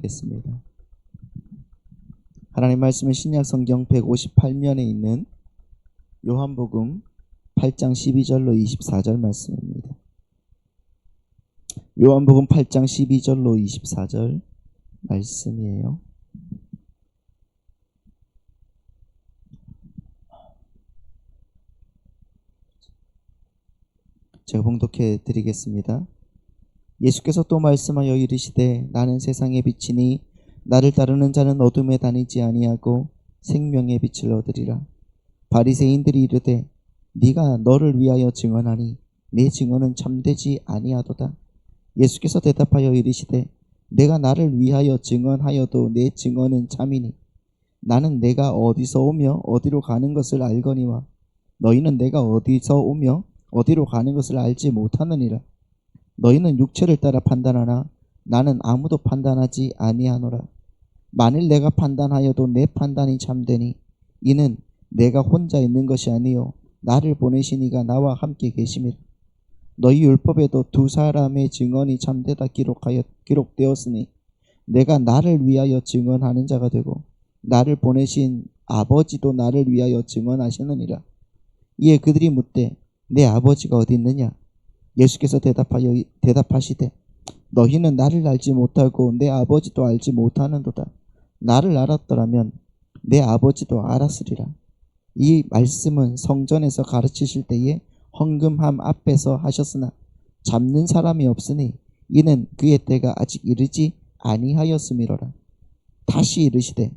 드리겠습니다. 하나님 말씀은 신약성경 158면에 있는 요한복음 8장 12절로 24절 말씀입니다. 요한복음 8장 12절로 24절 말씀이에요. 제가 봉독해 드리겠습니다. 예수께서 또 말씀하여 이르시되 나는 세상의 빛이니 나를 따르는 자는 어둠에 다니지 아니하고 생명의 빛을 얻으리라. 바리새인들이 이르되 네가 너를 위하여 증언하니 네 증언은 참되지 아니하도다. 예수께서 대답하여 이르시되 내가 나를 위하여 증언하여도 내 증언은 참이니 나는 내가 어디서 오며 어디로 가는 것을 알거니와 너희는 내가 어디서 오며 어디로 가는 것을 알지 못하느니라. 너희는 육체를 따라 판단하나 나는 아무도 판단하지 아니하노라. 만일 내가 판단하여도 내 판단이 참되니 이는 내가 혼자 있는 것이 아니요 나를 보내신 이가 나와 함께 계심이라. 너희 율법에도 두 사람의 증언이 참되다 기록되었으니 내가 나를 위하여 증언하는 자가 되고 나를 보내신 아버지도 나를 위하여 증언하시느니라. 이에 그들이 묻되 내 아버지가 어디 있느냐? 예수께서 대답하시되 너희는 나를 알지 못하고 내 아버지도 알지 못하는도다. 나를 알았더라면 내 아버지도 알았으리라. 이 말씀은 성전에서 가르치실 때에 헌금함 앞에서 하셨으나 잡는 사람이 없으니 이는 그의 때가 아직 이르지 아니하였음이로라. 다시 이르시되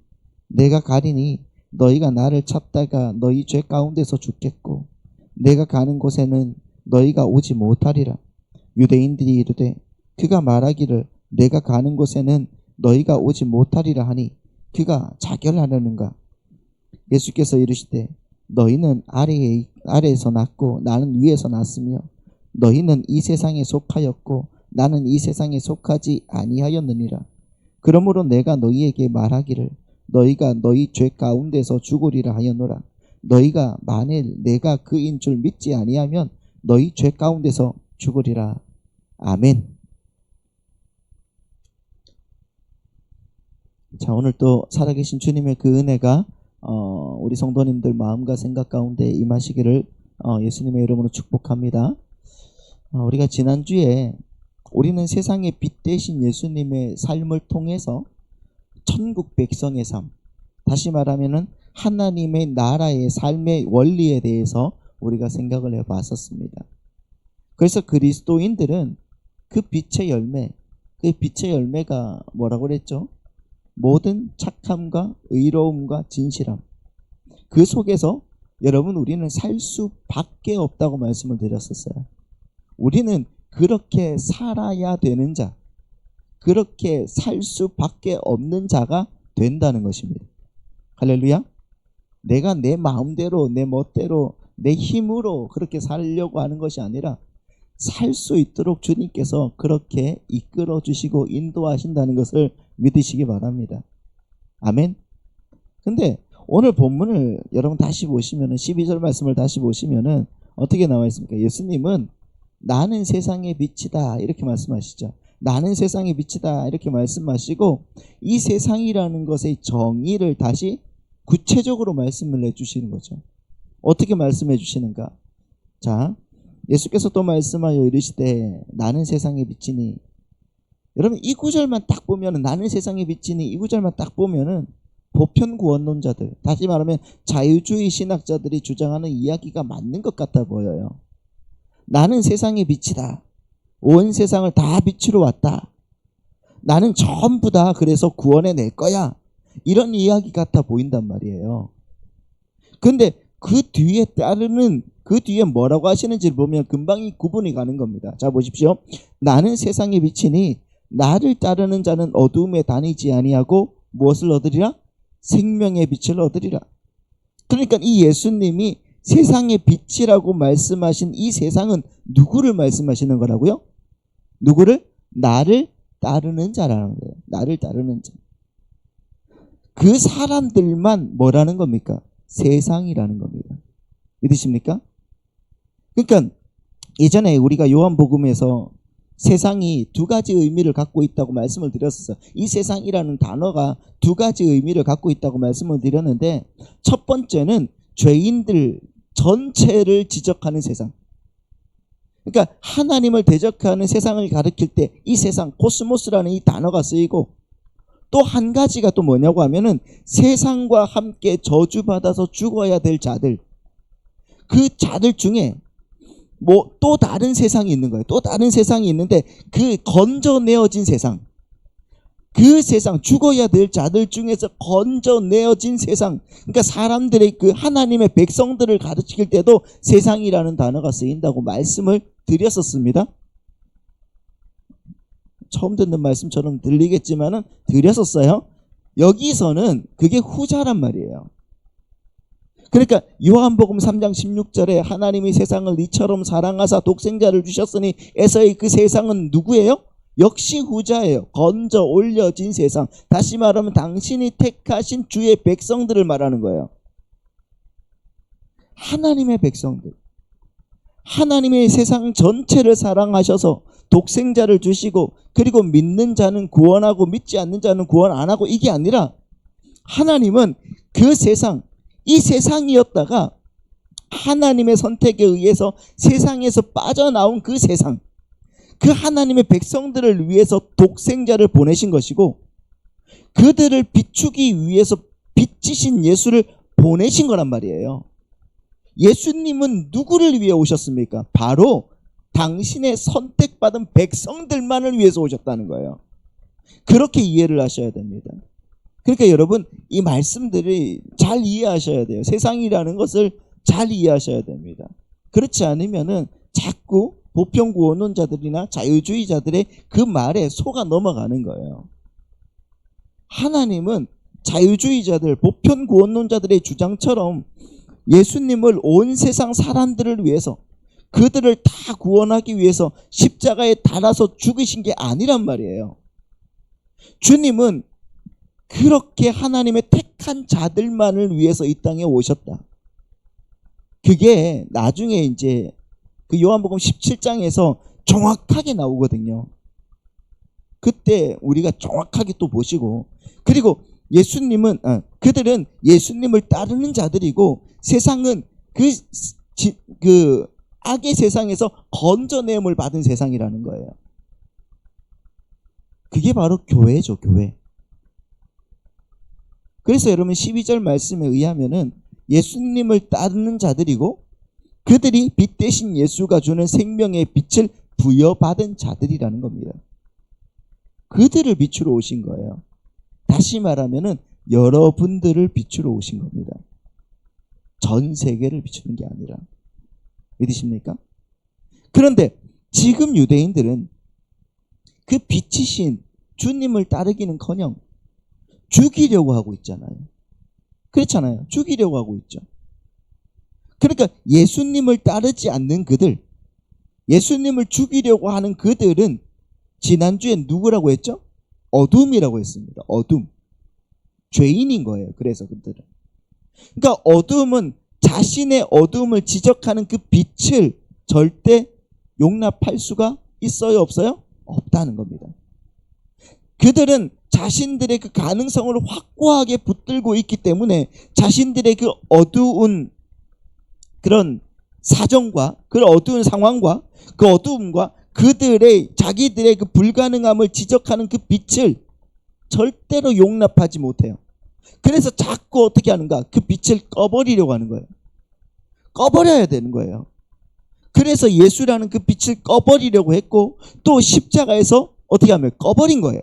내가 가리니 너희가 나를 찾다가 너희 죄 가운데서 죽겠고 내가 가는 곳에는 너희가 오지 못하리라. 유대인들이 이르되 그가 말하기를 내가 가는 곳에는 너희가 오지 못하리라 하니 그가 자결하려는가? 예수께서 이르시되 너희는 아래에서 났고 나는 위에서 났으며 너희는 이 세상에 속하였고 나는 이 세상에 속하지 아니하였느니라. 그러므로 내가 너희에게 말하기를 너희가 너희 죄 가운데서 죽으리라 하였노라. 너희가 만일 내가 그인 줄 믿지 아니하면 너희 죄 가운데서 죽으리라. 아멘. 자, 오늘 또 살아계신 주님의 그 은혜가 우리 성도님들 마음과 생각 가운데 임하시기를 예수님의 이름으로 축복합니다. 우리가 지난주에 우리는 세상의 빛 대신 예수님의 삶을 통해서 천국 백성의 삶, 다시 말하면은 하나님의 나라의 삶의 원리에 대해서 우리가 생각을 해봤었습니다. 그래서 그리스도인들은 그 빛의 열매가 뭐라고 그랬죠? 모든 착함과 의로움과 진실함. 그 속에서 여러분 우리는 살 수밖에 없다고 말씀을 드렸었어요. 우리는 그렇게 살아야 되는 자, 그렇게 살 수밖에 없는 자가 된다는 것입니다. 할렐루야. 내가 내 마음대로 내 멋대로 내 힘으로 그렇게 살려고 하는 것이 아니라 살 수 있도록 주님께서 그렇게 이끌어 주시고 인도하신다는 것을 믿으시기 바랍니다. 아멘. 근데 오늘 본문을 여러분 다시 보시면은 12절 말씀을 다시 보시면은 어떻게 나와 있습니까? 예수님은 나는 세상의 빛이다 이렇게 말씀하시죠. 나는 세상의 빛이다 이렇게 말씀하시고 이 세상이라는 것의 정의를 다시 구체적으로 말씀을 해주시는 거죠. 어떻게 말씀해 주시는가? 자, 예수께서 또 말씀하여 이르시되 나는 세상의 빛이니. 여러분 이 구절만 딱 보면은 나는 세상의 빛이니 이 구절만 딱 보면은 보편구원론자들, 다시 말하면 자유주의 신학자들이 주장하는 이야기가 맞는 것 같아 보여요. 나는 세상의 빛이다. 온 세상을 다 빛으로 왔다. 나는 전부 다 그래서 구원해 낼 거야. 이런 이야기 같아 보인단 말이에요. 근데 그 뒤에 뭐라고 하시는지를 보면 금방 이 구분이 가는 겁니다. 자, 보십시오. 나는 세상의 빛이니 나를 따르는 자는 어두움에 다니지 아니하고 무엇을 얻으리라? 생명의 빛을 얻으리라. 그러니까 이 예수님이 세상의 빛이라고 말씀하신 이 세상은 누구를 말씀하시는 거라고요? 누구를? 나를 따르는 자라는 거예요. 나를 따르는 자. 그 사람들만 뭐라는 겁니까? 세상이라는 겁니다. 믿으십니까? 그러니까 예전에 우리가 요한복음에서 세상이 두 가지 의미를 갖고 있다고 말씀을 드렸어요. 이 세상이라는 단어가 두 가지 의미를 갖고 있다고 말씀을 드렸는데, 첫 번째는 죄인들 전체를 지적하는 세상. 그러니까 하나님을 대적하는 세상을 가리킬 때 이 세상, 코스모스라는 이 단어가 쓰이고, 또 한 가지가 또 뭐냐고 하면은 세상과 함께 저주받아서 죽어야 될 자들, 그 자들 중에 뭐 또 다른 세상이 있는 거예요. 또 다른 세상이 있는데 그 건져내어진 세상, 그 세상, 죽어야 될 자들 중에서 건져내어진 세상, 그러니까 사람들의 그 하나님의 백성들을 가르칠 때도 세상이라는 단어가 쓰인다고 말씀을 드렸었습니다. 처음 듣는 말씀처럼 들리겠지만은 드렸었어요. 여기서는 그게 후자란 말이에요. 그러니까 요한복음 3장 16절에 하나님이 세상을 이처럼 사랑하사 독생자를 주셨으니 에서의 그 세상은 누구예요? 역시 후자예요. 건져 올려진 세상. 다시 말하면 당신이 택하신 주의 백성들을 말하는 거예요. 하나님의 백성들. 하나님의 세상 전체를 사랑하셔서 독생자를 주시고, 그리고 믿는 자는 구원하고 믿지 않는 자는 구원 안 하고, 이게 아니라 하나님은 그 세상, 이 세상이었다가 하나님의 선택에 의해서 세상에서 빠져나온 그 세상, 그 하나님의 백성들을 위해서 독생자를 보내신 것이고, 그들을 비추기 위해서 빛이신 예수를 보내신 거란 말이에요. 예수님은 누구를 위해 오셨습니까? 바로 당신의 선택받은 백성들만을 위해서 오셨다는 거예요. 그렇게 이해를 하셔야 됩니다. 그러니까 여러분, 이 말씀들이 잘 이해하셔야 돼요. 세상이라는 것을 잘 이해하셔야 됩니다. 그렇지 않으면은 자꾸 보편구원론자들이나 자유주의자들의 그 말에 속아 넘어가는 거예요. 하나님은 자유주의자들, 보편구원론자들의 주장처럼 예수님을 온 세상 사람들을 위해서, 그들을 다 구원하기 위해서 십자가에 달아서 죽으신 게 아니란 말이에요. 주님은 그렇게 하나님의 택한 자들만을 위해서 이 땅에 오셨다. 그게 나중에 이제 그 요한복음 17장에서 정확하게 나오거든요. 그때 우리가 정확하게 또 보시고, 그리고 예수님은 그들은 예수님을 따르는 자들이고, 세상은 그 악의 세상에서 건져냄을 받은 세상이라는 거예요. 그게 바로 교회죠, 교회. 그래서 여러분 12절 말씀에 의하면은 예수님을 따르는 자들이고, 그들이 빛 대신 예수가 주는 생명의 빛을 부여받은 자들이라는 겁니다. 그들을 비추러 오신 거예요. 다시 말하면은 여러분들을 비추러 오신 겁니다. 전 세계를 비추는 게 아니라. 믿으십니까? 그런데 지금 유대인들은 그 빛이신 주님을 따르기는커녕 죽이려고 하고 있잖아요. 그렇잖아요. 죽이려고 하고 있죠. 그러니까 예수님을 따르지 않는 그들, 예수님을 죽이려고 하는 그들은 지난주에 누구라고 했죠? 어둠이라고 했습니다. 어둠. 죄인인 거예요. 그래서 그들은. 그러니까 어둠은 자신의 어둠을 지적하는 그 빛을 절대 용납할 수가 있어요? 없어요? 없다는 겁니다. 그들은 자신들의 그 가능성을 확고하게 붙들고 있기 때문에 자신들의 그 어두운 그런 사정과 그 어두운 상황과 그 어두움과 그들의 자기들의 그 불가능함을 지적하는 그 빛을 절대로 용납하지 못해요. 그래서 자꾸 어떻게 하는가? 그 빛을 꺼버리려고 하는 거예요. 꺼버려야 되는 거예요. 그래서 예수라는 그 빛을 꺼버리려고 했고, 또 십자가에서 어떻게 하면 꺼버린 거예요.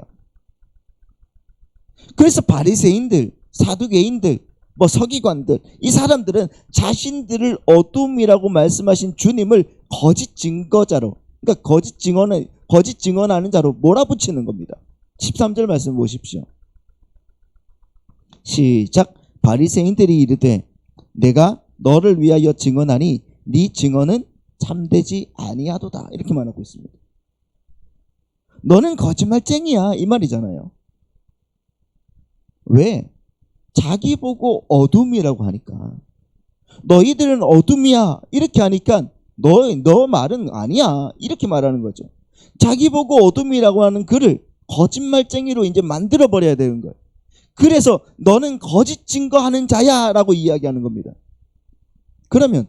그래서 바리새인들, 사두개인들, 뭐 서기관들, 이 사람들은 자신들을 어둠이라고 말씀하신 주님을 거짓 증거자로, 그러니까 거짓 증언하는 자로 몰아붙이는 겁니다. 13절 말씀 보십시오. 시작. 바리새인들이 이르되 내가 너를 위하여 증언하니 네 증언은 참되지 아니하도다. 이렇게 말하고 있습니다. 너는 거짓말쟁이야, 이 말이잖아요. 왜? 자기 보고 어둠이라고 하니까, 너희들은 어둠이야 이렇게 하니까 너 말은 아니야 이렇게 말하는 거죠. 자기 보고 어둠이라고 하는 그를 거짓말쟁이로 이제 만들어버려야 되는 거예요. 그래서 너는 거짓 증거하는 자야 라고 이야기하는 겁니다. 그러면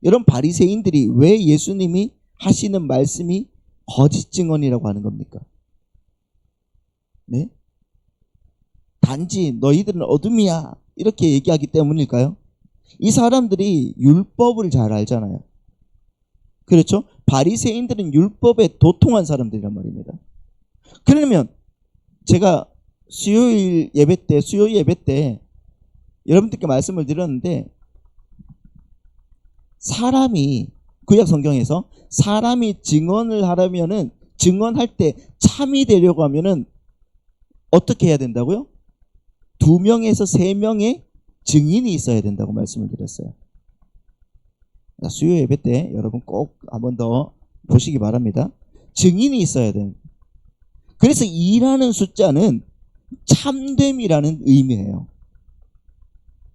이런 바리새인들이 왜 예수님이 하시는 말씀이 거짓 증언이라고 하는 겁니까? 네? 단지 너희들은 어둠이야 이렇게 얘기하기 때문일까요? 이 사람들이 율법을 잘 알잖아요. 그렇죠? 바리새인들은 율법에 도통한 사람들이란 말입니다. 그러면 제가 수요일 예배 때 여러분들께 말씀을 드렸는데, 사람이 구약 성경에서 사람이 증언을 하려면은, 증언할 때 참이 되려고 하면은 어떻게 해야 된다고요? 2명에서 3명의 증인이 있어야 된다고 말씀을 드렸어요. 수요 예배 때 여러분 꼭 한번 더 보시기 바랍니다. 증인이 있어야 돼요. 그래서 2라는 숫자는 참됨이라는 의미예요.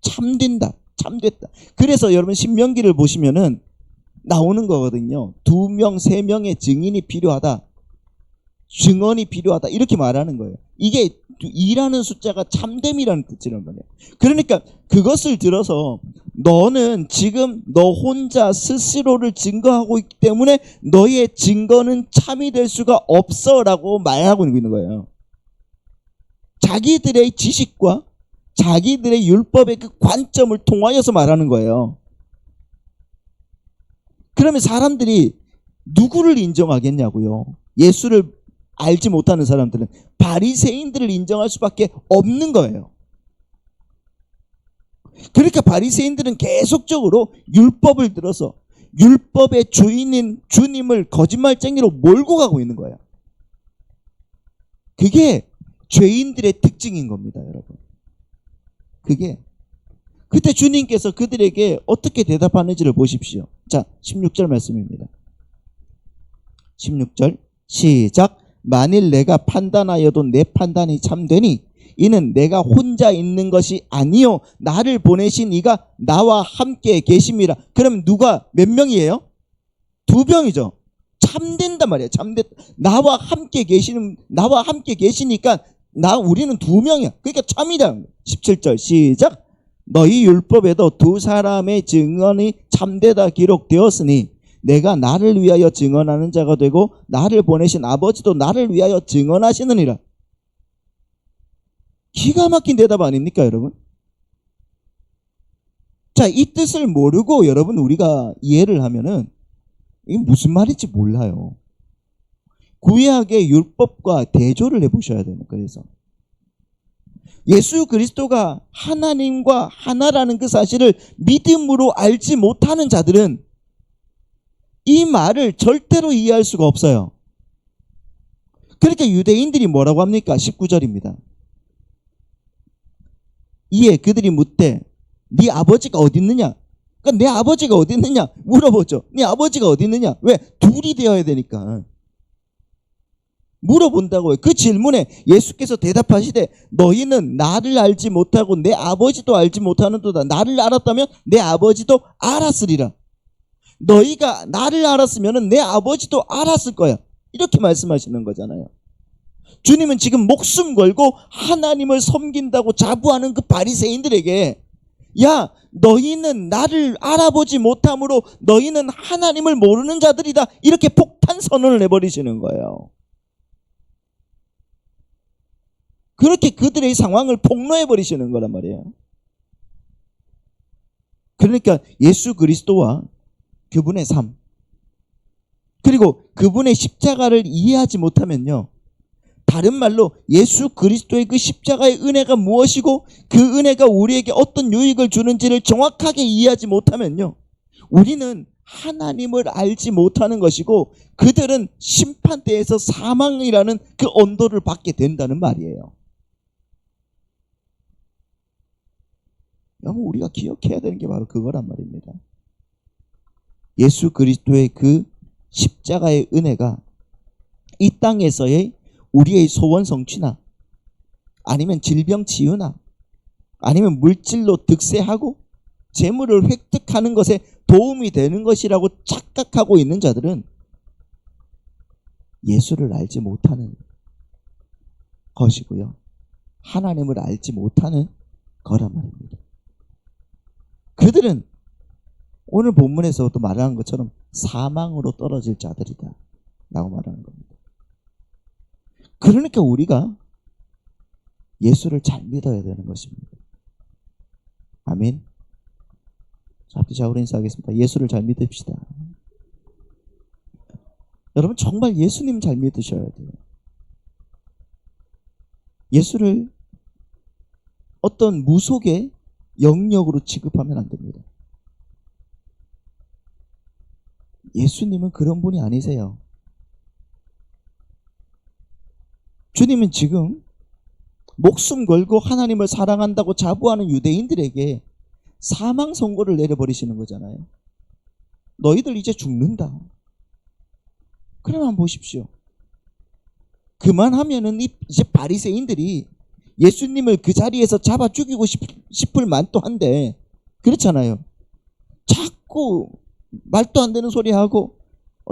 참된다, 참됐다. 그래서 여러분 신명기를 보시면은 나오는 거거든요. 2명, 3명의 증인이 필요하다, 증언이 필요하다, 이렇게 말하는 거예요. 이게 2라는 숫자가 참됨이라는 뜻이란 말이에요. 그러니까 그것을 들어서 너는 지금 너 혼자 스스로를 증거하고 있기 때문에 너의 증거는 참이 될 수가 없어 라고 말하고 있는 거예요. 자기들의 지식과 자기들의 율법의 그 관점을 통하여서 말하는 거예요. 그러면 사람들이 누구를 인정하겠냐고요? 예수를 알지 못하는 사람들은 바리새인들을 인정할 수밖에 없는 거예요. 그러니까 바리새인들은 계속적으로 율법을 들어서 율법의 주인인 주님을 거짓말쟁이로 몰고 가고 있는 거예요. 그게 죄인들의 특징인 겁니다, 여러분. 그게 그때 주님께서 그들에게 어떻게 대답하는지를 보십시오. 자, 16절 말씀입니다. 16절 시작. 만일 내가 판단하여도 내 판단이 참되니 이는 내가 혼자 있는 것이 아니요 나를 보내신 이가 나와 함께 계심이라. 그럼 누가 몇 명이에요? 2명이죠. 참된단 말이에요. 참됐다. 나와 함께 계시니까 우리는 2명이야. 그러니까 참이다. 17절 시작. 너희 율법에도 2사람의 증언이 참되다 기록되었으니 내가 나를 위하여 증언하는 자가 되고 나를 보내신 아버지도 나를 위하여 증언하시느니라. 기가 막힌 대답 아닙니까, 여러분? 자, 이 뜻을 모르고 여러분 우리가 이해를 하면은 이게 무슨 말인지 몰라요. 구약의 율법과 대조를 해보셔야 돼요. 그래서 예수 그리스도가 하나님과 하나라는 그 사실을 믿음으로 알지 못하는 자들은 이 말을 절대로 이해할 수가 없어요. 그러니까 유대인들이 뭐라고 합니까? 19절입니다. 이에 그들이 묻되 네 아버지가 어디 있느냐? 그러니까 내 아버지가 어디 있느냐 물어보죠. 네 아버지가 어디 있느냐? 왜? 둘이 되어야 되니까 물어본다고요. 그 질문에 예수께서 대답하시되 너희는 나를 알지 못하고 내 아버지도 알지 못하는도다. 나를 알았다면 내 아버지도 알았으리라. 너희가 나를 알았으면 내 아버지도 알았을 거야. 이렇게 말씀하시는 거잖아요. 주님은 지금 목숨 걸고 하나님을 섬긴다고 자부하는 그 바리새인들에게 야, 너희는 나를 알아보지 못함으로 너희는 하나님을 모르는 자들이다. 이렇게 폭탄 선언을 해버리시는 거예요. 그렇게 그들의 상황을 폭로해버리시는 거란 말이에요. 그러니까 예수 그리스도와 그분의 삶, 그리고 그분의 십자가를 이해하지 못하면요, 다른 말로 예수 그리스도의 그 십자가의 은혜가 무엇이고 그 은혜가 우리에게 어떤 유익을 주는지를 정확하게 이해하지 못하면요, 우리는 하나님을 알지 못하는 것이고 그들은 심판대에서 사망이라는 그 언도를 받게 된다는 말이에요. 여러분, 우리가 기억해야 되는 게 바로 그거란 말입니다. 예수 그리스도의 그 십자가의 은혜가 이 땅에서의 우리의 소원 성취나 아니면 질병 치유나 아니면 물질로 득세하고 재물을 획득하는 것에 도움이 되는 것이라고 착각하고 있는 자들은 예수를 알지 못하는 것이고요. 하나님을 알지 못하는 거란 말입니다. 그들은 오늘 본문에서도 말하는 것처럼 사망으로 떨어질 자들이다 라고 말하는 겁니다. 그러니까 우리가 예수를 잘 믿어야 되는 것입니다. 아멘. 자, 앞뒤 좌우로 인사하겠습니다. 예수를 잘 믿읍시다. 여러분 정말 예수님 잘 믿으셔야 돼요. 예수를 어떤 무속의 영역으로 취급하면 안 됩니다. 예수님은 그런 분이 아니세요. 주님은 지금 목숨 걸고 하나님을 사랑한다고 자부하는 유대인들에게 사망 선고를 내려버리시는 거잖아요. 너희들 이제 죽는다. 그러면 한번 보십시오. 그만하면은 이제 바리새인들이 예수님을 그 자리에서 잡아 죽이고 싶을 만도 한데 그렇잖아요. 자꾸 말도 안 되는 소리 하고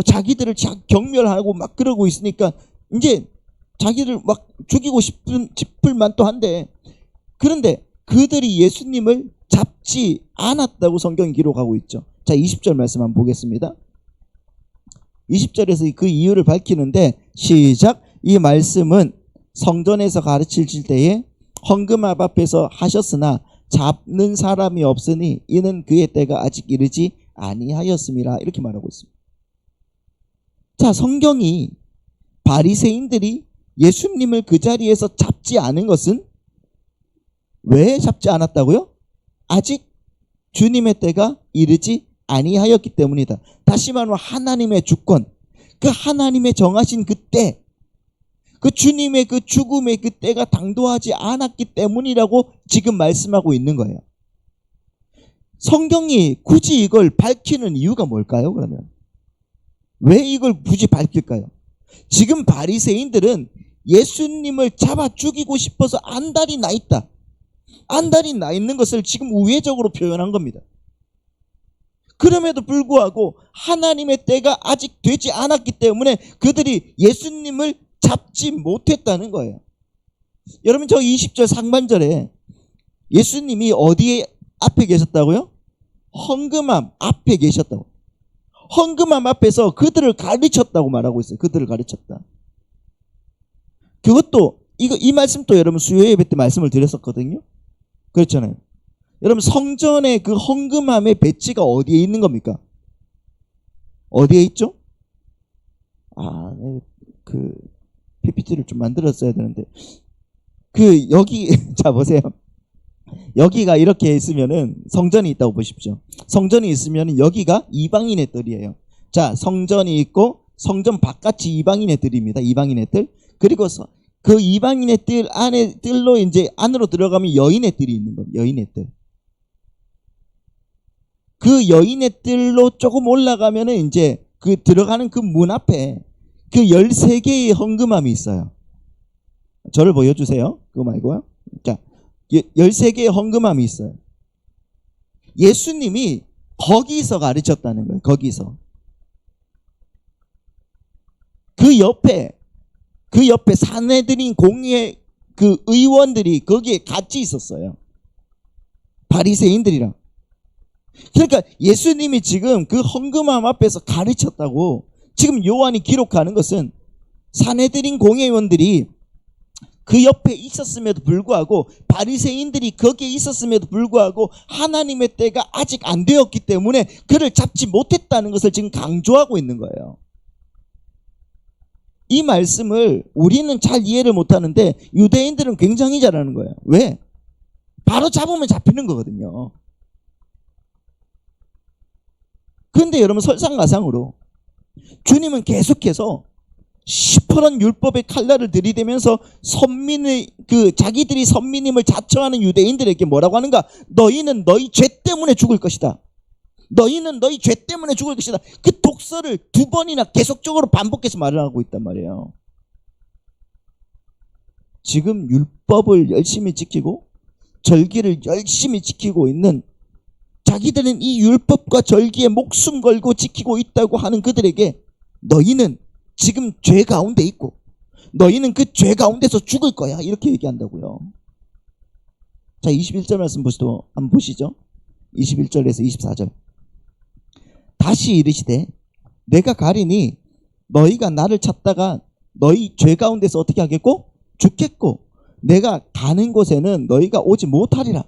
자기들을 경멸하고 막 그러고 있으니까 이제 자기를 막 죽이고 싶을 만도 한데, 그런데 그들이 예수님을 잡지 않았다고 성경이 기록하고 있죠. 자, 20절 말씀 한번 보겠습니다. 20절에서 그 이유를 밝히는데, 시작. 이 말씀은 성전에서 가르치실 때에 헌금함 앞에서 하셨으나 잡는 사람이 없으니 이는 그의 때가 아직 이르지 아니하였음이라, 이렇게 말하고 있습니다. 자, 성경이 바리새인들이 예수님을 그 자리에서 잡지 않은 것은 왜 잡지 않았다고요? 아직 주님의 때가 이르지 아니하였기 때문이다. 다시 말하면 하나님의 주권, 그 하나님의 정하신 그 때, 그 주님의 그 죽음의 그 때가 당도하지 않았기 때문이라고 지금 말씀하고 있는 거예요. 성경이 굳이 이걸 밝히는 이유가 뭘까요? 그러면 왜 이걸 굳이 밝힐까요? 지금 바리새인들은 예수님을 잡아 죽이고 싶어서 안달이 나 있다. 안달이 나 있는 것을 지금 우회적으로 표현한 겁니다. 그럼에도 불구하고 하나님의 때가 아직 되지 않았기 때문에 그들이 예수님을 잡지 못했다는 거예요. 여러분, 저 20절 상반절에 예수님이 어디에 앞에 계셨다고요? 헌금함 앞에 계셨다고. 헌금함 앞에서 그들을 가르쳤다고 말하고 있어요. 그들을 가르쳤다. 그것도 이 말씀도 여러분 수요 예배 때 말씀을 드렸었거든요. 그렇잖아요. 여러분, 성전의 그 헌금함의 배치가 어디에 있는 겁니까? 어디에 있죠? 그 PPT를 좀 만들었어야 되는데, 여기 자 보세요. 여기가 이렇게 있으면은 성전이 있다고 보십시오. 성전이 있으면은 여기가 이방인의 뜰이에요. 자, 성전이 있고 성전 바깥이 이방인의 뜰입니다. 이방인의 뜰. 그리고 그 이방인의 뜰 안에 뜰로 이제 안으로 들어가면 여인의 뜰이 있는 겁니다. 여인의 뜰. 그 여인의 뜰로 조금 올라가면은 이제 그 들어가는 그 문 앞에 그 13개의 헌금함이 있어요. 저를 보여주세요. 그거 말고요. 자, 13개의 헌금함이 있어요. 예수님이 거기서 가르쳤다는 거예요. 거기서. 그 옆에 산헤드린 공의의 그 의원들이 거기에 같이 있었어요. 바리새인들이랑. 그러니까 예수님이 지금 그 헌금함 앞에서 가르쳤다고 지금 요한이 기록하는 것은 산헤드린 공의원들이 그 옆에 있었음에도 불구하고, 바리새인들이 거기에 있었음에도 불구하고 하나님의 때가 아직 안 되었기 때문에 그를 잡지 못했다는 것을 지금 강조하고 있는 거예요. 이 말씀을 우리는 잘 이해를 못하는데 유대인들은 굉장히 잘하는 거예요. 왜? 바로 잡으면 잡히는 거거든요. 그런데 여러분, 설상가상으로 주님은 계속해서 시퍼런 율법의 칼날을 들이대면서 자기들이 선민임을 자처하는 유대인들에게 뭐라고 하는가? 너희는 너희 죄 때문에 죽을 것이다. 너희는 너희 죄 때문에 죽을 것이다. 그 독서를 2번이나 계속적으로 반복해서 말을 하고 있단 말이에요. 지금 율법을 열심히 지키고 절기를 열심히 지키고 있는, 자기들은 이 율법과 절기에 목숨 걸고 지키고 있다고 하는 그들에게 너희는 지금 죄 가운데 있고 너희는 그 죄 가운데서 죽을 거야. 이렇게 얘기한다고요. 자, 21절 말씀 한번 보시죠. 21절에서 24절. 다시 이르시되 내가 가리니 너희가 나를 찾다가 너희 죄 가운데서 어떻게 하겠고? 죽겠고 내가 가는 곳에는 너희가 오지 못하리라.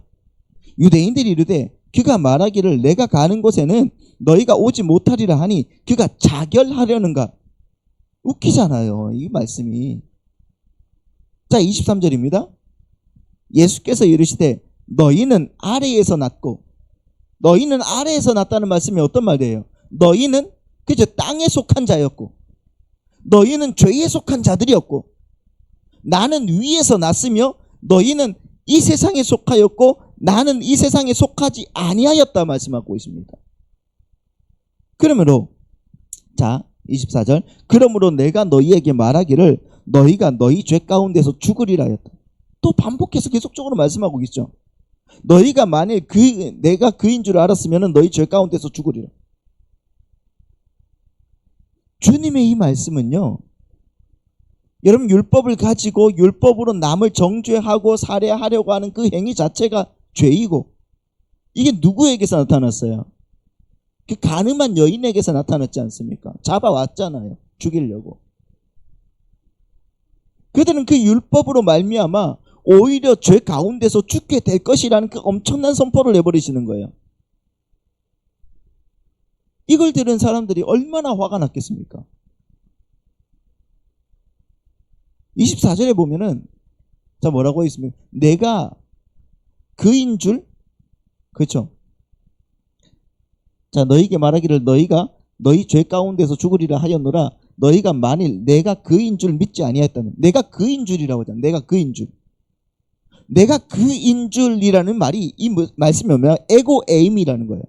유대인들이 이르되 그가 말하기를 내가 가는 곳에는 너희가 오지 못하리라 하니 그가 자결하려는가? 웃기잖아요, 이 말씀이. 자, 23절입니다. 예수께서 이르시되 너희는 아래에서 났고, 너희는 아래에서 났다는 말씀이 어떤 말이에요? 너희는 그저 땅에 속한 자였고 너희는 죄에 속한 자들이었고 나는 위에서 났으며 너희는 이 세상에 속하였고 나는 이 세상에 속하지 아니하였다 말씀하고 있습니다. 그러므로 자 24절 그러므로 내가 너희에게 말하기를 너희가 너희 죄 가운데서 죽으리라 하였다. 또 반복해서 계속적으로 말씀하고 있죠. 너희가 만일 내가 그인 줄 알았으면 너희 죄 가운데서 죽으리라. 주님의 이 말씀은요, 여러분 율법을 가지고 율법으로 남을 정죄하고 살해하려고 하는 그 행위 자체가 죄이고 이게 누구에게서 나타났어요? 그 간음한 여인에게서 나타났지 않습니까? 잡아왔잖아요, 죽이려고. 그들은 그 율법으로 말미암아 오히려 죄 가운데서 죽게 될 것이라는 그 엄청난 선포를 내버리시는 거예요. 이걸 들은 사람들이 얼마나 화가 났겠습니까? 24절에 보면은 자 뭐라고 있습니까? 내가 그인 줄, 그렇죠? 자 너희에게 말하기를 너희가 너희 죄 가운데서 죽으리라 하였노라. 너희가 만일 내가 그인 줄 믿지 아니하였다면, 내가 그인 줄이라고 하잖아. 내가 그인 줄. 내가 그인 줄이라는 말이 이 말씀이 뭐냐? 에고 에임이라는 거예요.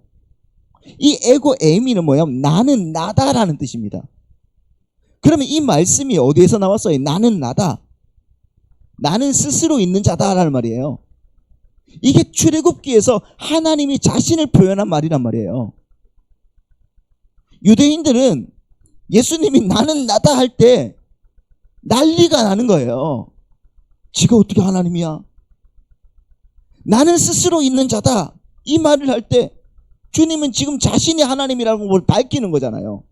이 에고 에임이는 뭐야? 나는 나다라는 뜻입니다. 그러면 이 말씀이 어디에서 나왔어요? 나는 나다. 나는 스스로 있는 자다라는 말이에요. 이게 출애굽기에서 하나님이 자신을 표현한 말이란 말이에요. 유대인들은 예수님이 나는 나다 할 때 난리가 나는 거예요. 지가 어떻게 하나님이야? 나는 스스로 있는 자다. 이 말을 할 때 주님은 지금 자신이 하나님이라는 걸 밝히는 거잖아요.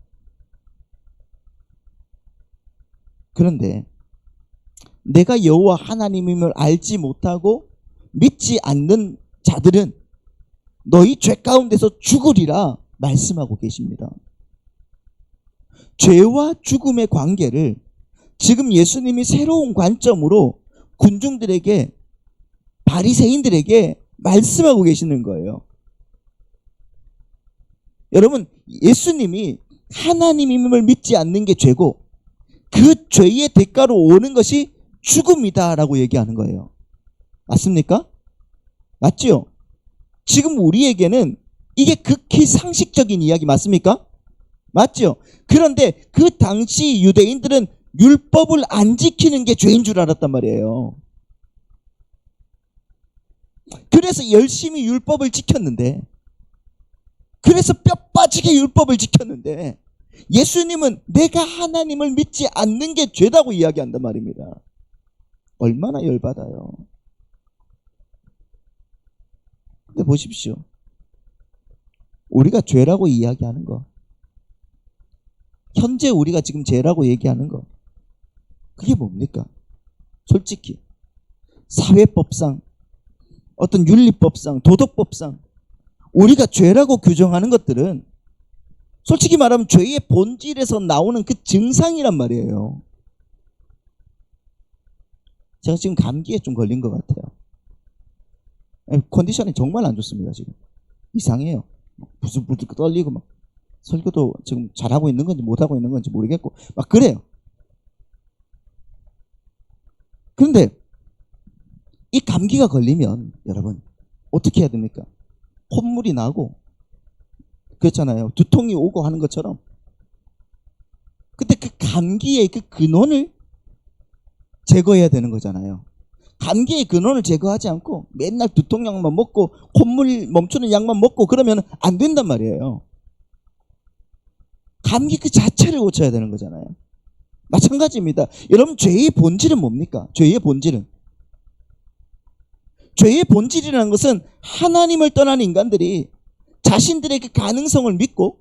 그런데 내가 여호와 하나님임을 알지 못하고 믿지 않는 자들은 너희 죄 가운데서 죽으리라 말씀하고 계십니다. 죄와 죽음의 관계를 지금 예수님이 새로운 관점으로 군중들에게, 바리새인들에게 말씀하고 계시는 거예요. 여러분, 예수님이 하나님임을 믿지 않는 게 죄고 그 죄의 대가로 오는 것이 죽음이다라고 얘기하는 거예요. 맞습니까? 맞죠? 지금 우리에게는 이게 극히 상식적인 이야기 맞습니까? 맞죠? 그런데 그 당시 유대인들은 율법을 안 지키는 게 죄인 줄 알았단 말이에요. 그래서 열심히 율법을 지켰는데, 그래서 뼈 빠지게 율법을 지켰는데 예수님은 내가 하나님을 믿지 않는 게 죄다고 이야기한단 말입니다. 얼마나 열받아요. 근데 보십시오. 우리가 죄라고 이야기하는 거, 현재 우리가 지금 죄라고 얘기하는 거, 그게 뭡니까? 솔직히 사회법상, 어떤 윤리법상, 도덕법상 우리가 죄라고 규정하는 것들은 솔직히 말하면 죄의 본질에서 나오는 그 증상이란 말이에요. 제가 지금 감기에 좀 걸린 것 같아요. 컨디션이 정말 안 좋습니다. 지금 이상해요. 부들부들 떨리고 막 설교도 지금 잘하고 있는 건지 못하고 있는 건지 모르겠고 막 그래요. 그런데 이 감기가 걸리면 여러분 어떻게 해야 됩니까? 콧물이 나고 그렇잖아요. 두통이 오고 하는 것처럼. 근데 그 감기의 그 근원을 제거해야 되는 거잖아요. 감기의 근원을 제거하지 않고 맨날 두통약만 먹고 콧물 멈추는 약만 먹고 그러면 안 된단 말이에요. 감기 그 자체를 고쳐야 되는 거잖아요. 마찬가지입니다. 여러분, 죄의 본질은 뭡니까? 죄의 본질은, 죄의 본질이라는 것은 하나님을 떠난 인간들이 자신들의 그 가능성을 믿고,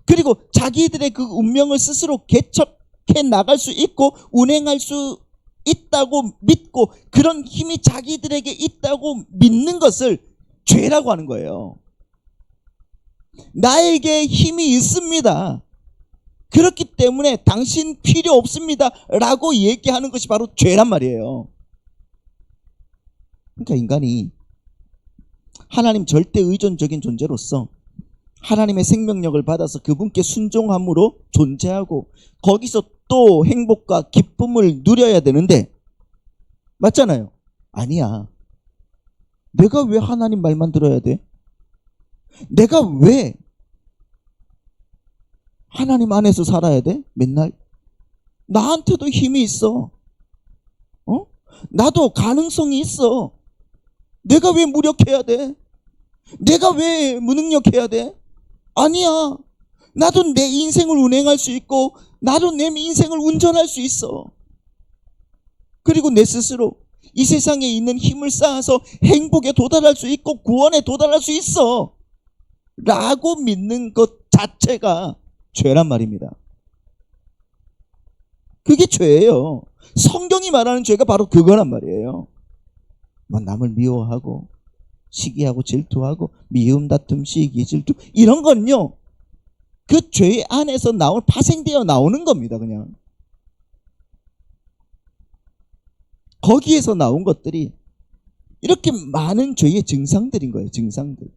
그리고 자기들의 그 운명을 스스로 개척해 나갈 수 있고 운행할 수 있다고 믿고, 그런 힘이 자기들에게 있다고 믿는 것을 죄라고 하는 거예요. 나에게 힘이 있습니다, 그렇기 때문에 당신 필요 없습니다 라고 얘기하는 것이 바로 죄란 말이에요. 그러니까 인간이 하나님 절대 의존적인 존재로서 하나님의 생명력을 받아서 그분께 순종함으로 존재하고, 거기서 또 행복과 기쁨을 누려야 되는데, 맞잖아요. 아니야. 내가 왜 하나님 말만 들어야 돼? 내가 왜 하나님 안에서 살아야 돼? 맨날 나한테도 힘이 있어. 나도 가능성이 있어. 내가 왜 무력해야 돼? 내가 왜 무능력해야 돼? 아니야. 나도 내 인생을 운행할 수 있고, 나도 내 인생을 운전할 수 있어. 그리고 내 스스로 이 세상에 있는 힘을 쌓아서 행복에 도달할 수 있고 구원에 도달할 수 있어 라고 믿는 것 자체가 죄란 말입니다. 그게 죄예요. 성경이 말하는 죄가 바로 그거란 말이에요. 남을 미워하고 시기하고 질투하고 미움, 다툼, 시기, 질투, 이런 건요, 그 죄 안에서 파생되어 나오는 겁니다. 그냥 거기에서 나온 것들이 이렇게 많은 죄의 증상들인 거예요. 증상들.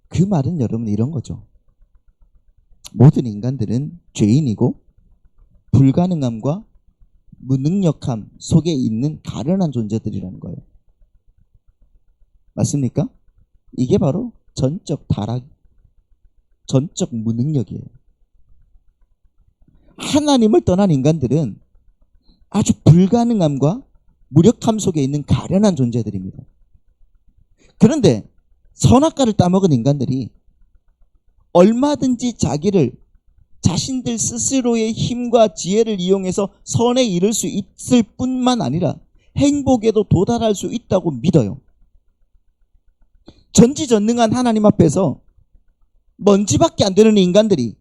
그 말은 여러분 이런 거죠. 모든 인간들은 죄인이고 불가능함과 무능력함 속에 있는 가련한 존재들이라는 거예요. 맞습니까? 이게 바로 전적 타락, 전적 무능력이에요. 하나님을 떠난 인간들은 아주 불가능함과 무력함 속에 있는 가련한 존재들입니다. 그런데 선악과를 따먹은 인간들이 얼마든지 자신들 스스로의 힘과 지혜를 이용해서 선에 이를 수 있을 뿐만 아니라 행복에도 도달할 수 있다고 믿어요. 전지전능한 하나님 앞에서 먼지밖에 안 되는 인간들이,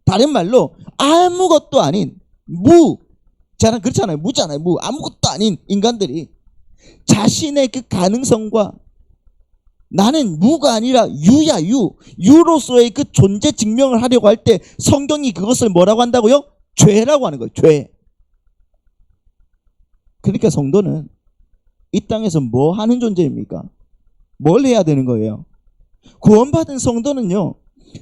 다른 말로 아무것도 아닌 그렇잖아요. 무잖아요. 아무것도 아닌 인간들이 자신의 그 가능성과 나는 무가 아니라 유로서의 그 존재 증명을 하려고 할 때 성경이 그것을 뭐라고 한다고요? 죄라고 하는 거예요. 죄. 그러니까 성도는 이 땅에서 뭐 하는 존재입니까? 뭘 해야 되는 거예요? 구원받은 성도는요,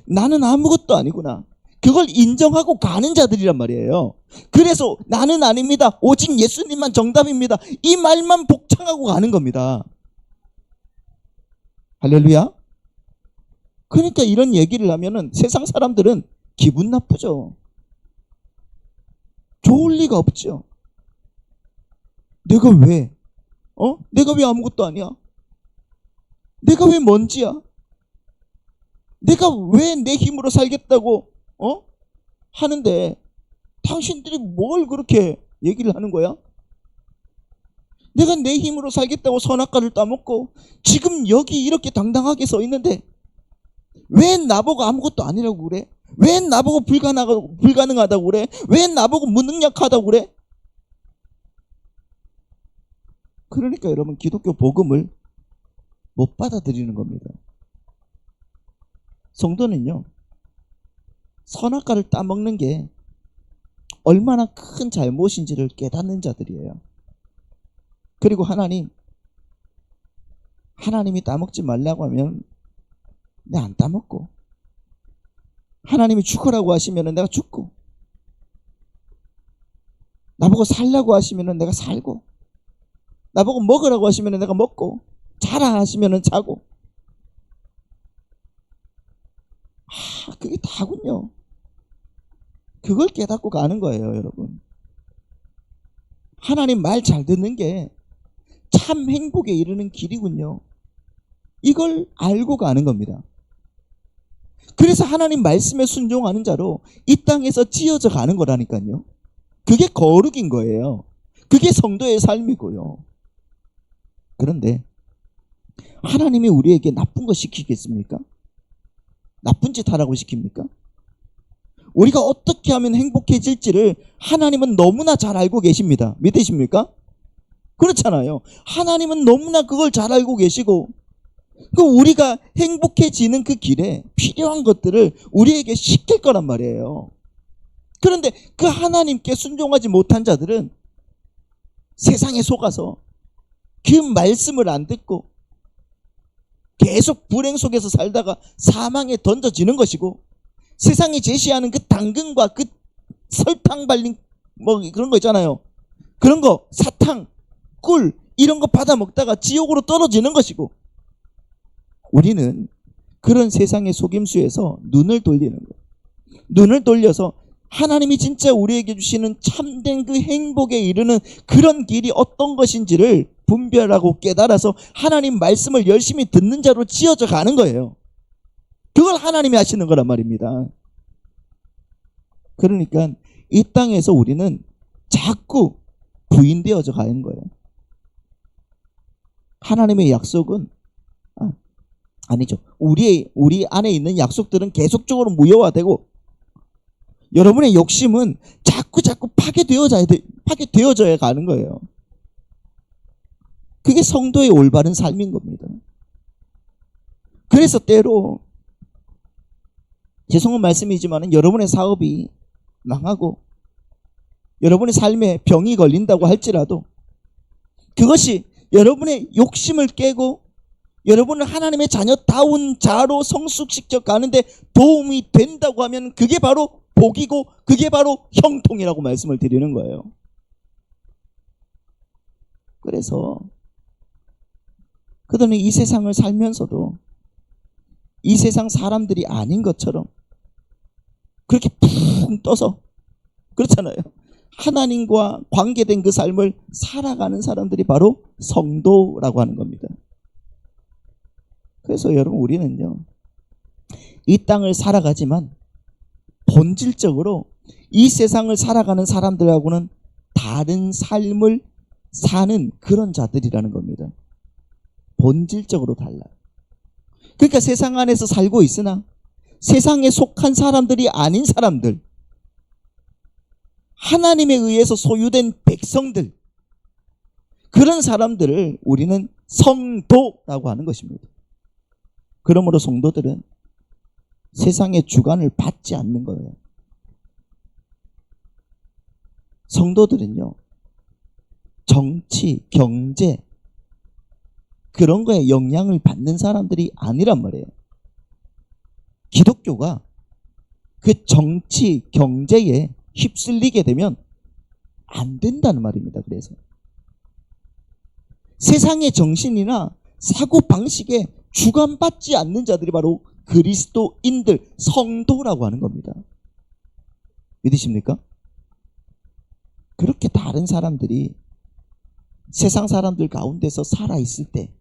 나는 아무것도 아니구나, 그걸 인정하고 가는 자들이란 말이에요. 그래서 나는 아닙니다, 오직 예수님만 정답입니다, 이 말만 복창하고 가는 겁니다. 할렐루야. 그러니까 이런 얘기를 하면은 세상 사람들은 기분 나쁘죠. 좋을 리가 없죠. 내가 왜 아무것도 아니야? 내가 왜 먼지야? 내가 왜 내 힘으로 살겠다고 하는데 당신들이 뭘 그렇게 얘기를 하는 거야? 내가 내 힘으로 살겠다고 선악과를 따먹고 지금 여기 이렇게 당당하게 서 있는데 왜 나보고 아무것도 아니라고 그래? 왜 나보고 불가능하다고 그래? 왜 나보고 무능력하다고 그래? 그러니까 여러분, 기독교 복음을 못 받아들이는 겁니다. 성도는요, 선악과를 따먹는 게 얼마나 큰 잘못인지를 깨닫는 자들이에요. 그리고 하나님이 따먹지 말라고 하면 내가 안 따먹고, 하나님이 죽으라고 하시면 내가 죽고, 나보고 살라고 하시면 내가 살고, 나보고 먹으라고 하시면 내가 먹고, 자라 하시면 자고. 그게 다군요. 그걸 깨닫고 가는 거예요, 여러분. 하나님 말 잘 듣는 게 참 행복에 이르는 길이군요. 이걸 알고 가는 겁니다. 그래서 하나님 말씀에 순종하는 자로 이 땅에서 지어져 가는 거라니까요. 그게 거룩인 거예요. 그게 성도의 삶이고요. 그런데 하나님이 우리에게 나쁜 거 시키겠습니까? 나쁜 짓 하라고 시킵니까? 우리가 어떻게 하면 행복해질지를 하나님은 너무나 잘 알고 계십니다. 믿으십니까? 그렇잖아요. 하나님은 너무나 그걸 잘 알고 계시고, 그 우리가 행복해지는 그 길에 필요한 것들을 우리에게 시킬 거란 말이에요. 그런데 그 하나님께 순종하지 못한 자들은 세상에 속아서 그 말씀을 안 듣고 계속 불행 속에서 살다가 사망에 던져지는 것이고, 세상이 제시하는 그 당근과 그 설탕 발린 뭐 그런 거 있잖아요. 그런 거, 사탕, 꿀 이런 거 받아 먹다가 지옥으로 떨어지는 것이고, 우리는 그런 세상의 속임수에서 눈을 돌리는 거예요. 눈을 돌려서 하나님이 진짜 우리에게 주시는 참된 그 행복에 이르는 그런 길이 어떤 것인지를 분별하고 깨달아서 하나님 말씀을 열심히 듣는 자로 지어져 가는 거예요. 그걸 하나님이 하시는 거란 말입니다. 그러니까 이 땅에서 우리는 자꾸 부인되어져 가는 거예요. 하나님의 약속은 아니죠. 우리 안에 있는 약속들은 계속적으로 무효화되고, 여러분의 욕심은 자꾸 파괴되어져야 가는 거예요. 그게 성도의 올바른 삶인 겁니다. 그래서 때로 죄송한 말씀이지만 여러분의 사업이 망하고 여러분의 삶에 병이 걸린다고 할지라도 그것이 여러분의 욕심을 깨고 여러분을 하나님의 자녀다운 자로 성숙시켜 가는데 도움이 된다고 하면 그게 바로 복이고 그게 바로 형통이라고 말씀을 드리는 거예요. 그래서 그들은 이 세상을 살면서도 이 세상 사람들이 아닌 것처럼 그렇게 푹 떠서, 그렇잖아요. 하나님과 관계된 그 삶을 살아가는 사람들이 바로 성도라고 하는 겁니다. 그래서 여러분, 우리는요, 이 땅을 살아가지만 본질적으로 이 세상을 살아가는 사람들하고는 다른 삶을 사는 그런 자들이라는 겁니다. 본질적으로 달라요. 그러니까 세상 안에서 살고 있으나 세상에 속한 사람들이 아닌 사람들, 하나님에 의해서 소유된 백성들, 그런 사람들을 우리는 성도라고 하는 것입니다. 그러므로 성도들은 세상의 주관을 받지 않는 거예요. 성도들은요, 정치, 경제 그런 거에 영향을 받는 사람들이 아니란 말이에요. 기독교가 그 정치, 경제에 휩쓸리게 되면 안 된다는 말입니다. 그래서 세상의 정신이나 사고방식에 주관받지 않는 자들이 바로 그리스도인들, 성도라고 하는 겁니다. 믿으십니까? 그렇게 다른 사람들이 세상 사람들 가운데서 살아있을 때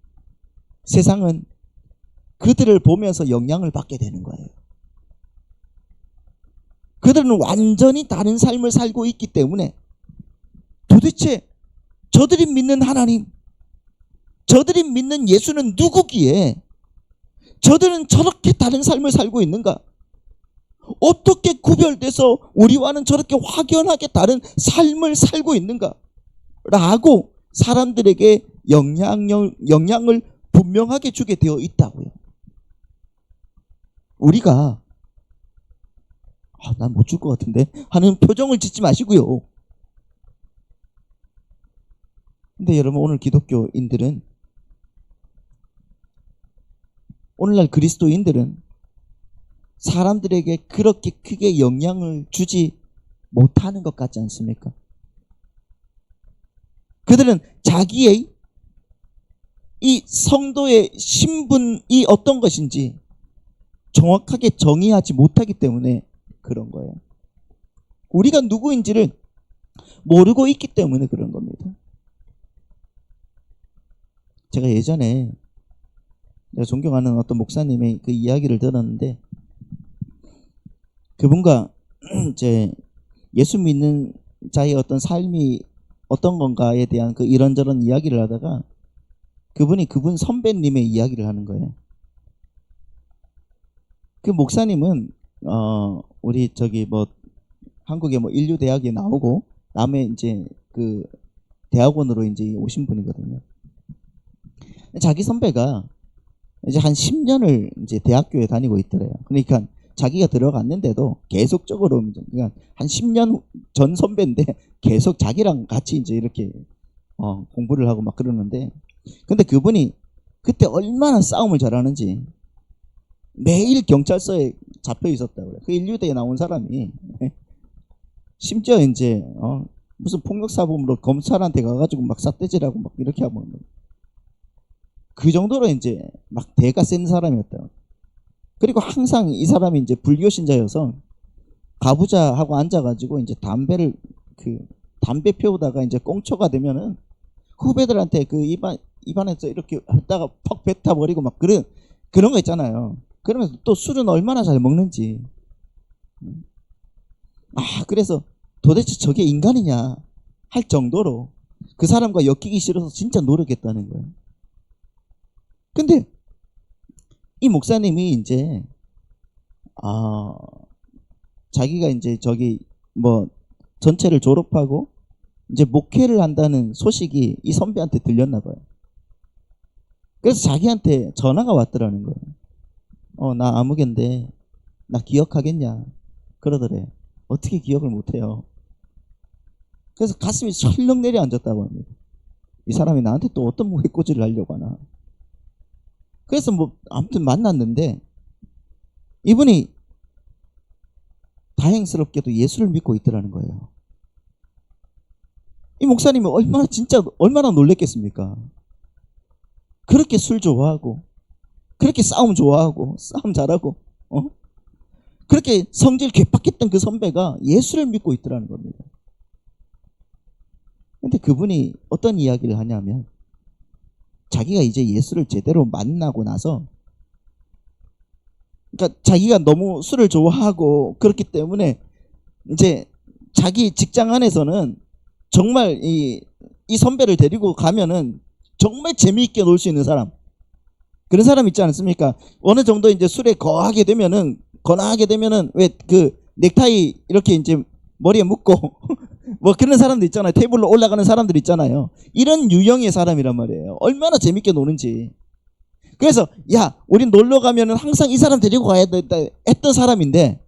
세상은 그들을 보면서 영향을 받게 되는 거예요. 그들은 완전히 다른 삶을 살고 있기 때문에 도대체 저들이 믿는 하나님, 저들이 믿는 예수는 누구기에 저들은 저렇게 다른 삶을 살고 있는가? 어떻게 구별돼서 우리와는 저렇게 확연하게 다른 삶을 살고 있는가? 라고 사람들에게 영향을 분명하게 주게 되어 있다고요. 우리가 난 못 줄 것 같은데 하는 표정을 짓지 마시고요. 근데 여러분, 오늘 기독교인들은, 오늘날 그리스도인들은 사람들에게 그렇게 크게 영향을 주지 못하는 것 같지 않습니까? 그들은 자기의 이 성도의 신분이 어떤 것인지 정확하게 정의하지 못하기 때문에 그런 거예요. 우리가 누구인지를 모르고 있기 때문에 그런 겁니다. 제가 예전에 내가 존경하는 어떤 목사님의 그 이야기를 들었는데, 그분과 이제 예수 믿는 자의 어떤 삶이 어떤 건가에 대한 그 이런저런 이야기를 하다가 그분이 그분 선배님의 이야기를 하는 거예요. 그 목사님은 우리 저기 뭐 한국의 뭐 인류대학에 나오고 남해 이제 그 대학원으로 이제 오신 분이거든요. 자기 선배가 이제 한 10년을 이제 대학교에 다니고 있더래요. 그러니까 자기가 들어갔는데도 계속적으로 그냥 한 10년 전 선배인데 계속 자기랑 같이 이제 이렇게 공부를 하고 막 그러는데, 근데 그분이 그때 얼마나 싸움을 잘하는지 매일 경찰서에 잡혀 있었다고 그래요. 그 인류대에 나온 사람이 심지어 이제 무슨 폭력 사범으로 검찰한테 가가지고 막 삿대질하고 막 이렇게 하고 그 정도로 이제 막 대가 센 사람이었다. 그리고 항상 이 사람이 이제 불교 신자여서 가부좌하고 앉아가지고 이제 담배 피우다가 이제 꽁초가 되면은 후배들한테 그 입안에서 이렇게 했다가 퍽 뱉어버리고 막 그런 거 있잖아요. 그러면서 또 술은 얼마나 잘 먹는지. 그래서 도대체 저게 인간이냐 할 정도로 그 사람과 엮이기 싫어서 진짜 노력했다는 거예요. 근데 이 목사님이 이제 자기가 이제 저기 뭐 전체를 졸업하고 이제 목회를 한다는 소식이 이 선배한테 들렸나 봐요. 그래서 자기한테 전화가 왔더라는 거예요. 나 아무개인데 나 기억하겠냐 그러더래. 어떻게 기억을 못해요. 그래서 가슴이 철렁 내려앉았다고 합니다. 이 사람이 나한테 또 어떤 무게꼬지를 하려고 하나. 그래서 뭐 아무튼 만났는데 이분이 다행스럽게도 예수를 믿고 있더라는 거예요. 이 목사님이 얼마나 놀랬겠습니까? 그렇게 술 좋아하고 그렇게 싸움 좋아하고 싸움 잘하고 그렇게 성질 괴팍했던 그 선배가 예수를 믿고 있더라는 겁니다. 근데 그분이 어떤 이야기를 하냐면 자기가 이제 예수를 제대로 만나고 나서, 그러니까 자기가 너무 술을 좋아하고 그렇기 때문에 이제 자기 직장 안에서는 정말 이 선배를 데리고 가면은 정말 재미있게 놀 수 있는 사람, 그런 사람 있지 않습니까? 어느 정도 이제 술에 거하게 되면은 왜 그 넥타이 이렇게 이제 머리에 묶고 뭐 그런 사람들 있잖아요. 테이블로 올라가는 사람들 있잖아요. 이런 유형의 사람이란 말이에요. 얼마나 재밌게 노는지. 그래서 야, 우리 놀러 가면은 항상 이 사람 데리고 가야 된다 했던 사람인데,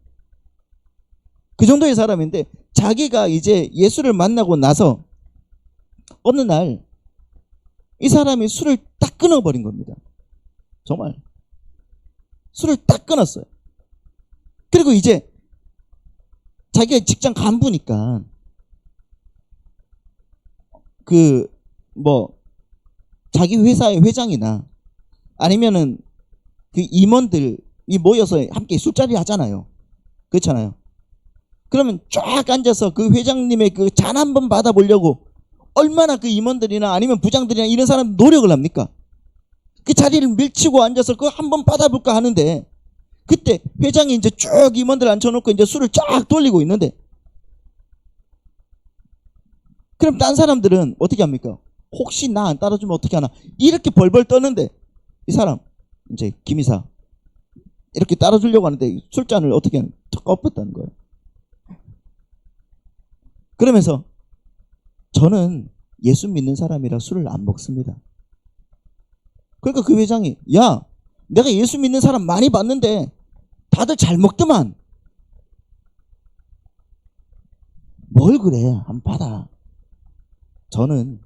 그 정도의 사람인데 자기가 이제 예수를 만나고 나서 어느 날 이 사람이 술을 딱 끊어버린 겁니다. 정말 술을 딱 끊었어요. 그리고 이제 자기가 직장 간부니까 그 뭐 자기 회사의 회장이나 아니면은 그 임원들이 모여서 함께 술자리 하잖아요. 그렇잖아요. 그러면 쫙 앉아서 그 회장님의 그 잔 한번 받아보려고 얼마나 그 임원들이나 아니면 부장들이나 이런 사람 노력을 합니까? 그 자리를 밀치고 앉아서 그거 한번 받아볼까 하는데, 그때 회장이 이제 쭉 임원들 앉혀놓고 이제 술을 쫙 돌리고 있는데, 그럼 딴 사람들은 어떻게 합니까? 혹시 나 안 따라주면 어떻게 하나 이렇게 벌벌 떠는데, 이 사람 이제 김이사 이렇게 따라주려고 하는데 술잔을 어떻게 턱 엎었다는 거예요. 그러면서 저는 예수 믿는 사람이라 술을 안 먹습니다. 그러니까 그 회장이 야, 내가 예수 믿는 사람 많이 봤는데 다들 잘 먹더만 뭘 그래, 안 받아. 저는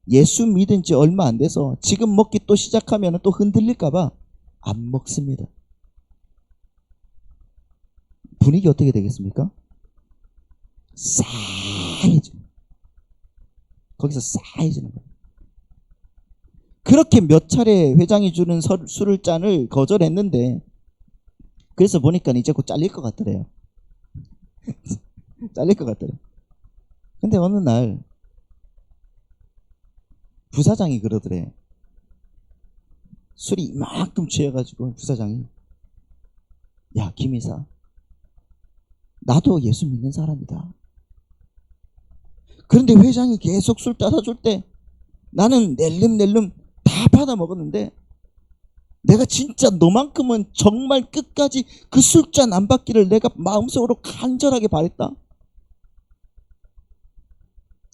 예수 믿은 지 얼마 안 돼서 지금 먹기 또 시작하면 또 흔들릴까봐 안 먹습니다. 분위기 어떻게 되겠습니까? 싸해져. 거기서 싸해지는 거예요. 그렇게 몇 차례 회장이 주는 술잔을 거절했는데, 그래서 보니까 이제 곧 잘릴 것 같더래요. 잘릴 것 같더래요. 근데 어느 날 부사장이 그러더래. 술이 이만큼 취해가지고 부사장이 야, 김이사, 나도 예수 믿는 사람이다. 그런데 회장이 계속 술 따라 줄 때 나는 낼름낼름 다 받아 먹었는데 내가 진짜 너만큼은 정말 끝까지 그 술잔 안 받기를 내가 마음속으로 간절하게 바랬다.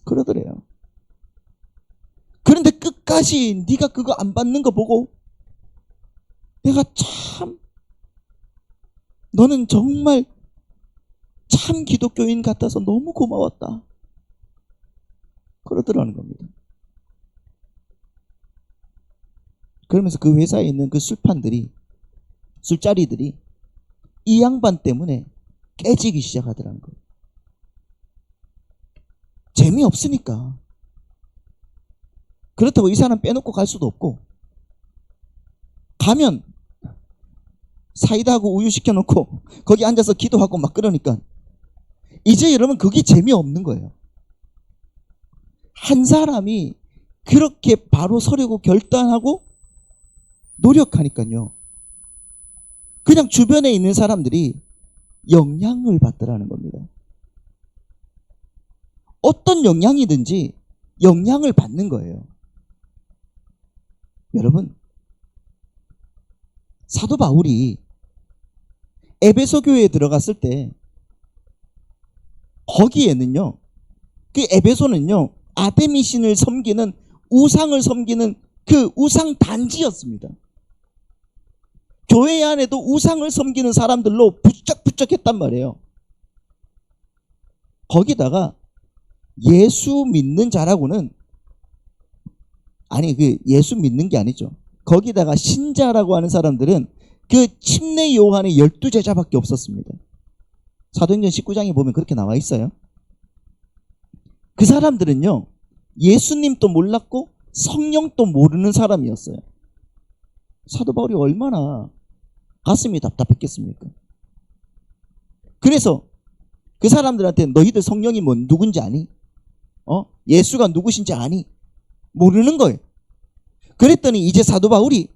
그러더래요. 그런데 끝까지 네가 그거 안 받는 거 보고 내가 참 너는 정말 참 기독교인 같아서 너무 고마웠다. 그러더라는 겁니다. 그러면서 그 회사에 있는 그 술판들이 술자리들이 이 양반 때문에 깨지기 시작하더라는 거예요. 재미없으니까. 그렇다고 이 사람 빼놓고 갈 수도 없고 가면 사이다하고 우유 시켜놓고 거기 앉아서 기도하고 막 그러니까 이제 여러분 그게 재미없는 거예요. 한 사람이 그렇게 바로 서려고 결단하고 노력하니까요. 그냥 주변에 있는 사람들이 영향을 받더라는 겁니다. 어떤 영향이든지 영향을 받는 거예요. 여러분, 사도 바울이 에베소 교회에 들어갔을 때 거기에는요, 그 에베소는요, 아데미신을 섬기는 우상을 섬기는 그 우상 단지였습니다. 교회 안에도 우상을 섬기는 사람들로 부쩍부쩍했단 말이에요. 거기다가 예수 믿는 자라고는 아니 그 예수 믿는 게 아니죠. 거기다가 신자라고 하는 사람들은 그 침례 요한의 12제자밖에 없었습니다. 사도행전 19장에 보면 그렇게 나와 있어요. 그 사람들은요, 예수님도 몰랐고 성령도 모르는 사람이었어요. 사도 바울이 얼마나 가슴이 답답했겠습니까? 그래서 그 사람들한테 너희들 성령이 누군지 아니? 예수가 누구신지 아니? 모르는 거예요. 그랬더니 이제 사도 바울이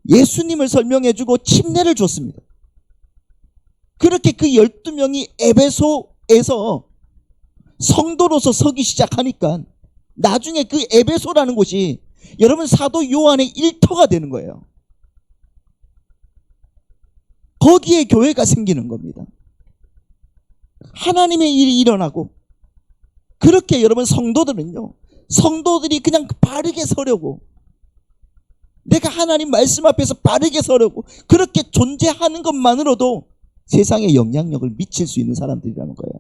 예수님을 설명해주고 침례를 줬습니다. 그렇게 그 12명이 에베소에서 성도로서 서기 시작하니까 나중에 그 에베소라는 곳이 여러분 사도 요한의 일터가 되는 거예요. 거기에 교회가 생기는 겁니다. 하나님의 일이 일어나고 그렇게 여러분 성도들은요, 성도들이 그냥 바르게 서려고 내가 하나님 말씀 앞에서 바르게 서려고 그렇게 존재하는 것만으로도 세상에 영향력을 미칠 수 있는 사람들이라는 거예요.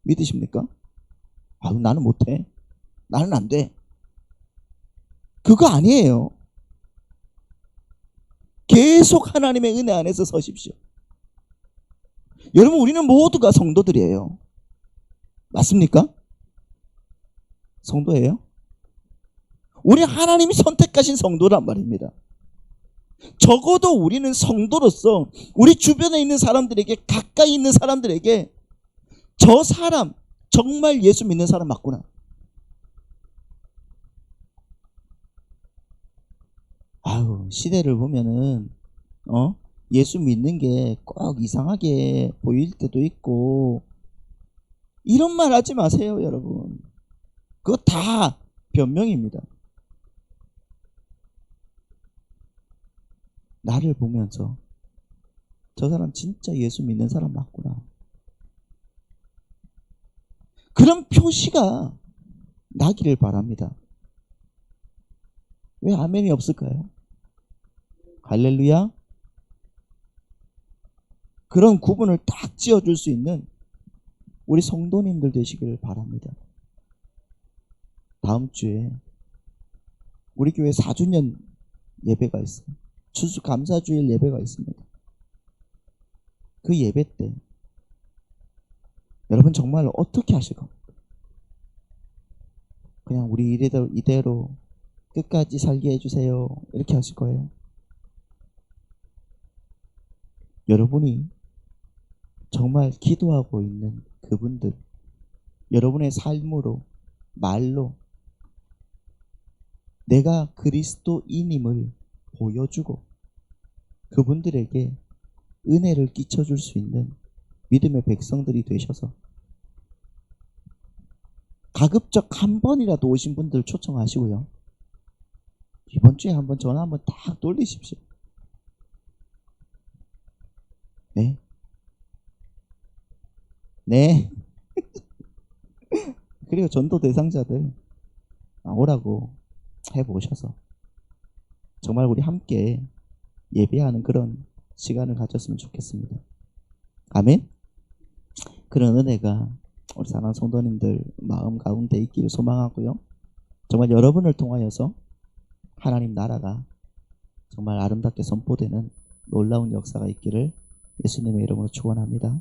믿으십니까? 나는 못해. 나는 안 돼. 그거 아니에요. 계속 하나님의 은혜 안에서 서십시오. 여러분 우리는 모두가 성도들이에요. 맞습니까? 성도예요? 우리 하나님이 선택하신 성도란 말입니다. 적어도 우리는 성도로서 우리 주변에 있는 사람들에게 가까이 있는 사람들에게 저 사람 정말 예수 믿는 사람 맞구나. 시대를 보면은 예수 믿는 게 꼭 이상하게 보일 때도 있고 이런 말 하지 마세요, 여러분. 그거 다 변명입니다. 나를 보면서 저 사람 진짜 예수 믿는 사람 맞구나. 그런 표시가 나기를 바랍니다. 왜 아멘이 없을까요? 할렐루야. 그런 구분을 딱 지어줄 수 있는 우리 성도님들 되시기를 바랍니다. 다음 주에 우리 교회 4주년 예배가 있어요. 추수감사주일 예배가 있습니다. 그 예배 때 여러분 정말 어떻게 하실 겁니까? 그냥 우리 이대로 끝까지 살게 해주세요 이렇게 하실 거예요? 여러분이 정말 기도하고 있는 그분들, 여러분의 삶으로, 말로 내가 그리스도인임을 보여주고 그분들에게 은혜를 끼쳐줄 수 있는 믿음의 백성들이 되셔서 가급적 한 번이라도 오신 분들 초청하시고요. 이번 주에 한번 전화 한번 딱 돌리십시오. 네. 네. 그리고 전도 대상자들 오라고 해보셔서 정말 우리 함께 예배하는 그런 시간을 가졌으면 좋겠습니다. 아멘. 그런 은혜가 우리 사랑하는 성도님들 마음 가운데 있기를 소망하고요. 정말 여러분을 통하여서 하나님 나라가 정말 아름답게 선포되는 놀라운 역사가 있기를 예수님의 이름으로 축원합니다.